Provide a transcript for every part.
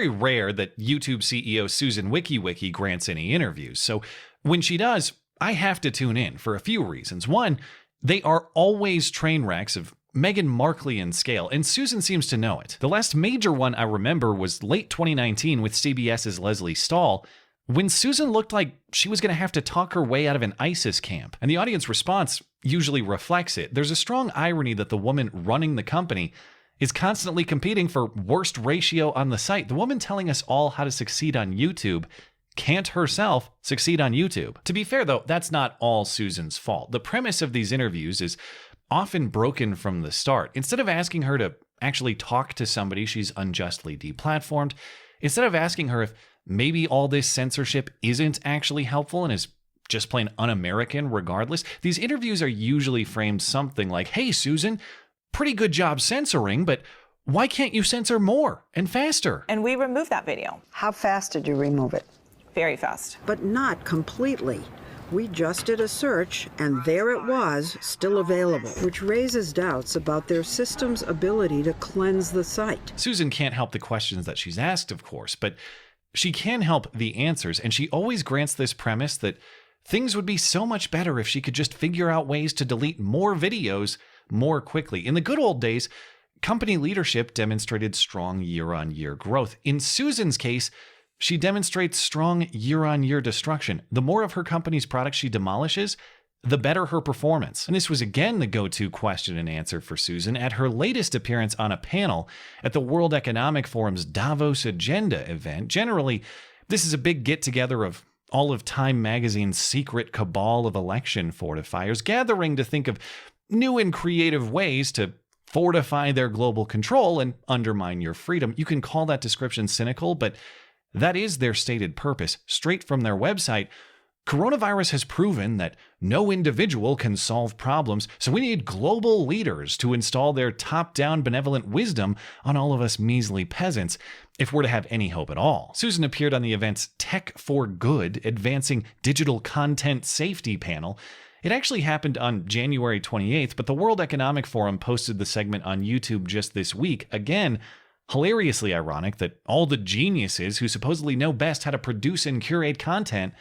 very rare that YouTube CEO Susan WikiWiki grants any interviews. So when she does, I have to tune in for a few reasons. One, they are always train wrecks of Meghan Markleian scale, and Susan seems to know it. The last major one I remember was late 2019 with CBS's Leslie Stahl, when Susan looked like she was going to have to talk her way out of an ISIS camp. And the audience response usually reflects it. There's a strong irony that the woman running the company is constantly competing for worst ratio on the site. The woman telling us all how to succeed on YouTube can't herself succeed on YouTube. To be fair, though, that's not all Susan's fault. The premise of these interviews is often broken from the start. Instead of asking her to actually talk to somebody she's unjustly deplatformed, instead of asking her if maybe all this censorship isn't actually helpful and is just plain un-American regardless, these interviews are usually framed something like, "Hey, Susan, pretty good job censoring, but why can't you censor more and faster?" And we removed that video. How fast did you remove it? Very fast. But not completely. We just did a search, and there it was, still available, which raises doubts about their system's ability to cleanse the site. Susan can't help the questions that she's asked, of course, but she can help the answers, and she always grants this premise that things would be so much better if she could just figure out ways to delete more videos more quickly. In the good old days, company leadership demonstrated strong year-on-year growth. In Susan's case, she demonstrates strong year-on-year destruction. The more of her company's products she demolishes, the better her performance. And this was again the go-to question and answer for Susan at her latest appearance on a panel at the World Economic Forum's Davos Agenda event. Generally, this is a big get-together of all of Time Magazine's secret cabal of election fortifiers, gathering to think of new and creative ways to fortify their global control and undermine your freedom. You can call that description cynical, but that is their stated purpose. Straight from their website, coronavirus has proven that no individual can solve problems, so we need global leaders to install their top-down benevolent wisdom on all of us measly peasants if we're to have any hope at all. Susan appeared on the event's Tech for Good Advancing Digital Content Safety panel. It actually happened on January 28th, but the World Economic Forum posted the segment on YouTube just this week. Again, hilariously ironic that all the geniuses who supposedly know best how to produce and curate content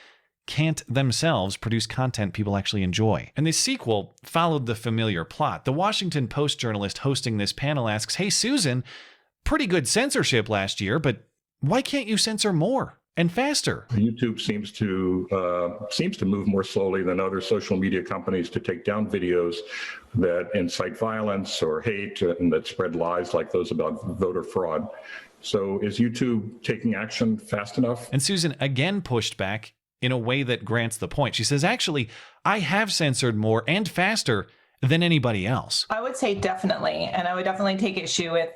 can't themselves produce content people actually enjoy. And this sequel followed the familiar plot. The Washington Post journalist hosting this panel asks, "Hey, Susan, pretty good censorship last year, but why can't you censor more and faster?" YouTube seems to move more slowly than other social media companies to take down videos that incite violence or hate and that spread lies like those about voter fraud. So is YouTube taking action fast enough? And Susan again pushed back in a way that grants the point. She says, "Actually, I have censored more and faster than anybody else." I would say definitely, and I would definitely take issue with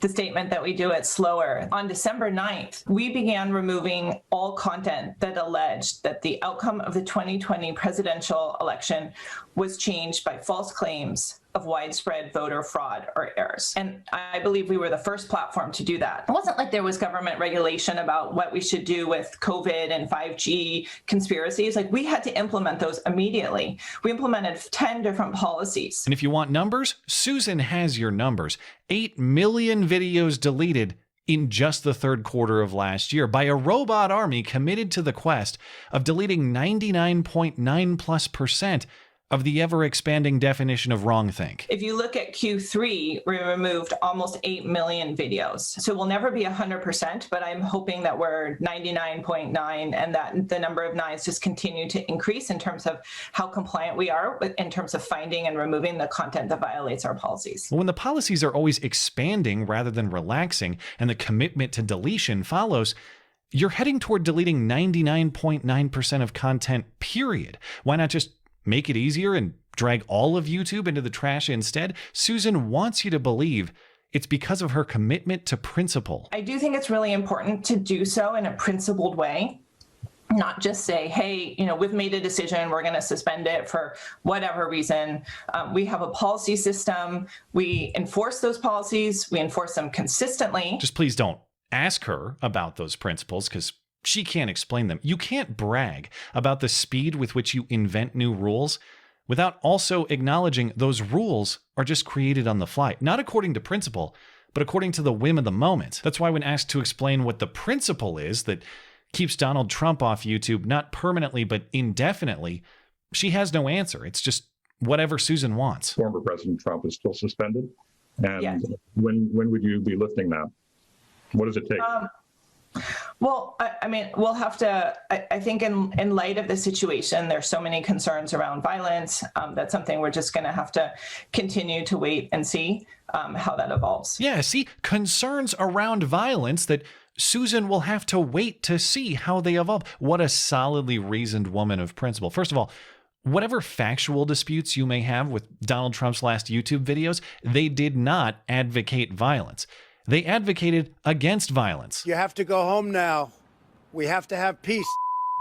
the statement that we do it slower. On December 9th, we began removing all content that alleged that the outcome of the 2020 presidential election was changed by false claims of widespread voter fraud or errors. And I believe we were the first platform to do that. It wasn't like there was government regulation about what we should do with COVID and 5G conspiracies. Like, we had to implement those immediately. We implemented 10 different policies. And if you want numbers, Susan has your numbers. 8 million videos deleted in just the third quarter of last year by a robot army committed to the quest of deleting 99.9+% of the ever-expanding definition of wrongthink. If you look at Q3, we removed almost 8 million videos. So we'll never be 100%, but I'm hoping that we're 99.9 and that the number of nines just continue to increase in terms of how compliant we are in terms of finding and removing the content that violates our policies. When the policies are always expanding rather than relaxing and the commitment to deletion follows, you're heading toward deleting 99.9% of content, period. Why not just make it easier and drag all of YouTube into the trash instead? Susan wants you to believe it's because of her commitment to principle. I do think it's really important to do so in a principled way, not just say, hey, we've made a decision, we're going to suspend it for whatever reason. We have a policy system. We enforce those policies. We enforce them consistently. Just please don't ask her about those principles, because she can't explain them. You can't brag about the speed with which you invent new rules without also acknowledging those rules are just created on the fly, not according to principle, but according to the whim of the moment. That's why when asked to explain what the principle is that keeps Donald Trump off YouTube, not permanently but indefinitely, she has no answer. It's just whatever Susan wants. Former President Trump is still suspended. And Yes. when would you be lifting that? What does it take? Well, I mean, we'll have to, I think in light of the situation, there's so many concerns around violence. That's something we're just going to have to continue to wait and see how that evolves. Yeah, see, concerns around violence that Susan will have to wait to see how they evolve. What a solidly reasoned woman of principle. First of all, whatever factual disputes you may have with Donald Trump's last YouTube videos, they did not advocate violence. They advocated against violence. You have to go home now. We have to have peace.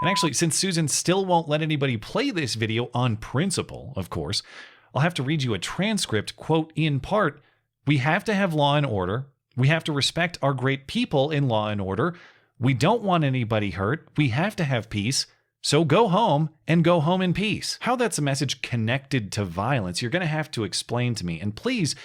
And actually, since Susan still won't let anybody play this video on principle, of course, I'll have to read you a transcript, quote, in part, "We have to have law and order. We have to respect our great people in law and order. We don't want anybody hurt. We have to have peace. So go home and go home in peace." How that's a message connected to violence, you're going to have to explain to me. And please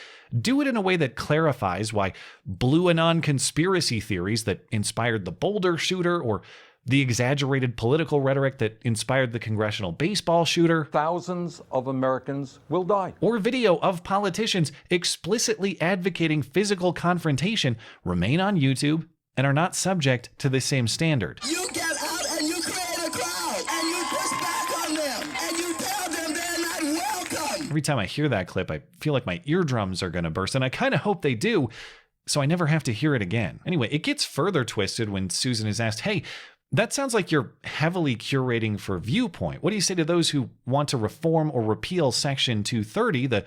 do it in a way that clarifies why Blue Anon conspiracy theories that inspired the Boulder shooter or the exaggerated political rhetoric that inspired the congressional baseball shooter, Thousands of Americans will die. or video of politicians explicitly advocating physical confrontation remain on YouTube and are not subject to the same standard. You get out and you create a crowd and you push back on them and you tell them they're not welcome. Every time I hear that clip, I feel like my eardrums are going to burst, and I kind of hope they do, so I never have to hear it again. Anyway, it gets further twisted when Susan is asked, "Hey, that sounds like you're heavily curating for viewpoint. What do you say to those who want to reform or repeal Section 230, the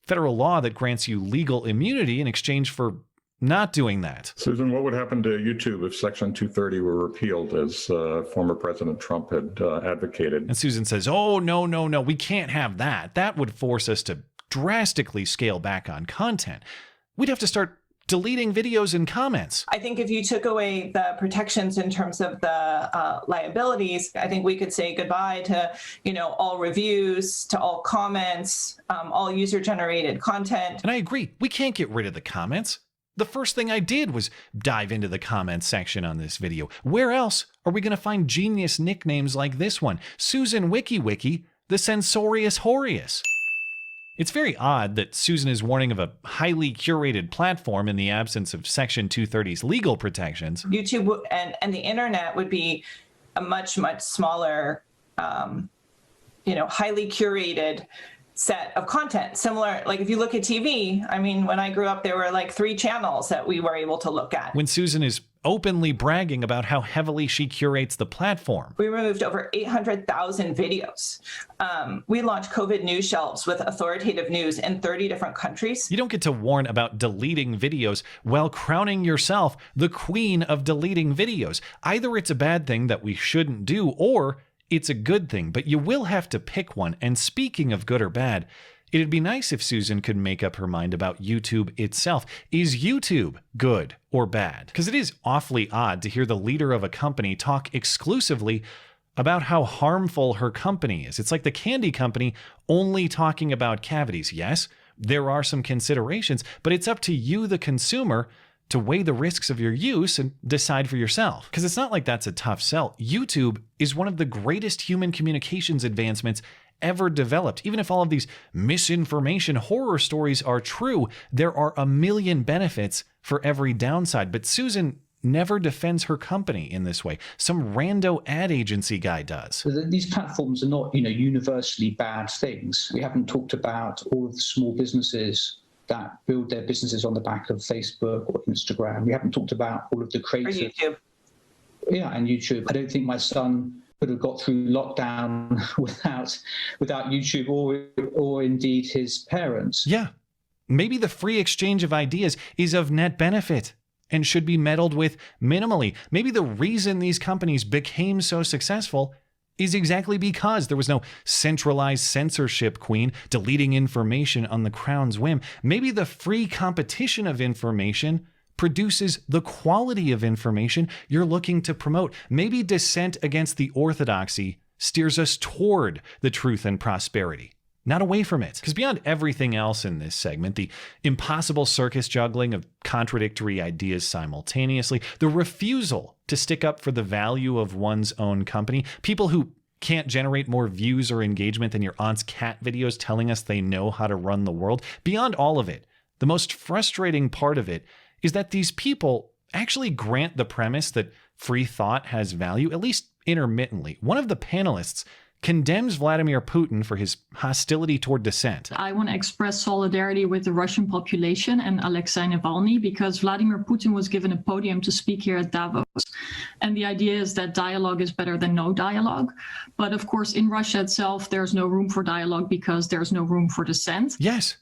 federal law that grants you legal immunity in exchange for not doing that?" Susan, what would happen to YouTube if Section 230 were repealed as former President Trump had advocated? And Susan says, "Oh, no, no, no, we can't have that. That would force us to drastically scale back on content. We'd have to start deleting videos and comments." I think if you took away the protections in terms of the liabilities, I think we could say goodbye to, all reviews, to all comments, all user-generated content. And I agree, we can't get rid of the comments. The first thing I did was dive into the comments section on this video. Where else are we going to find genius nicknames like this one? Susan WikiWiki, the Censorious Horrius. It's very odd that Susan is warning of a highly curated platform in the absence of Section 230's legal protections. YouTube and the internet would be a much, much smaller, highly curated set of content. Similar, like if you look at TV, I mean, when I grew up, there were like 3 channels that we were able to look at. When Susan is openly bragging about how heavily she curates the platform. We removed over 800,000 videos. We launched COVID news shelves with authoritative news in 30 different countries. You don't get to warn about deleting videos while crowning yourself the queen of deleting videos. Either it's a bad thing that we shouldn't do, or it's a good thing, but you will have to pick one. And speaking of good or bad, it'd be nice if Susan could make up her mind about YouTube itself. Is YouTube good or bad? Because it is awfully odd to hear the leader of a company talk exclusively about how harmful her company is. It's like the candy company only talking about cavities. Yes, there are some considerations, but it's up to you, the consumer, to weigh the risks of your use and decide for yourself. Because it's not like that's a tough sell. YouTube is one of the greatest human communications advancements ever developed. Even if all of these misinformation horror stories are true, there are a million benefits for every downside. But Susan never defends her company in this way. Some rando ad agency guy does. So these platforms are not, universally bad things. We haven't talked about all of the small businesses that build their businesses on the back of Facebook or Instagram. We haven't talked about all of the creators. Or YouTube. Yeah, and YouTube. I don't think my son could have got through lockdown without YouTube or indeed his parents. Yeah, maybe the free exchange of ideas is of net benefit and should be meddled with minimally. Maybe the reason these companies became so successful is exactly because there was no centralized censorship queen deleting information on the crown's whim. Maybe the free competition of information produces the quality of information you're looking to promote. Maybe dissent against the orthodoxy steers us toward the truth and prosperity. not away from it. Because beyond everything else in this segment, the impossible circus juggling of contradictory ideas simultaneously, the refusal to stick up for the value of one's own company, people who can't generate more views or engagement than your aunt's cat videos telling us they know how to run the world. Beyond all of it, the most frustrating part of it is that these people actually grant the premise that free thought has value, at least intermittently. One of the panelists condemns Vladimir Putin for his hostility toward dissent. I want to express solidarity with the Russian population and Alexei Navalny because Vladimir Putin was given a podium to speak here at Davos. And the idea is that dialogue is better than no dialogue. But of course, in Russia itself, there's no room for dialogue because there's no room for dissent. Yes.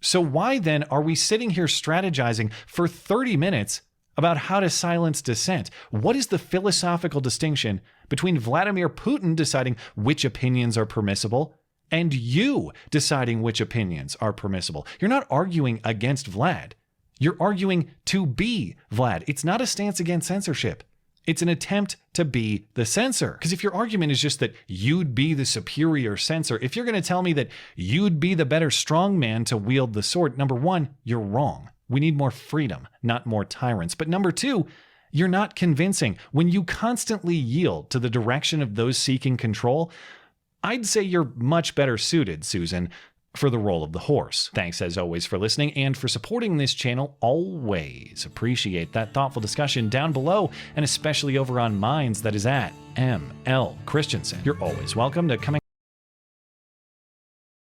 So why then are we sitting here strategizing for 30 minutes about how to silence dissent? What is the philosophical distinction between Vladimir Putin deciding which opinions are permissible and you deciding which opinions are permissible? You're not arguing against Vlad. You're arguing to be Vlad. It's not a stance against censorship. It's an attempt to be the censor. Because if your argument is just that you'd be the superior censor, if you're going to tell me that you'd be the better strongman to wield the sword, number one, you're wrong. We need more freedom, not more tyrants. But number two, you're not convincing. When you constantly yield to the direction of those seeking control, I'd say you're much better suited, Susan, for the role of the horse. Thanks as always for listening and for supporting this channel. Always appreciate that thoughtful discussion down below, and especially over on Minds, that is at ML Christensen. You're always welcome to come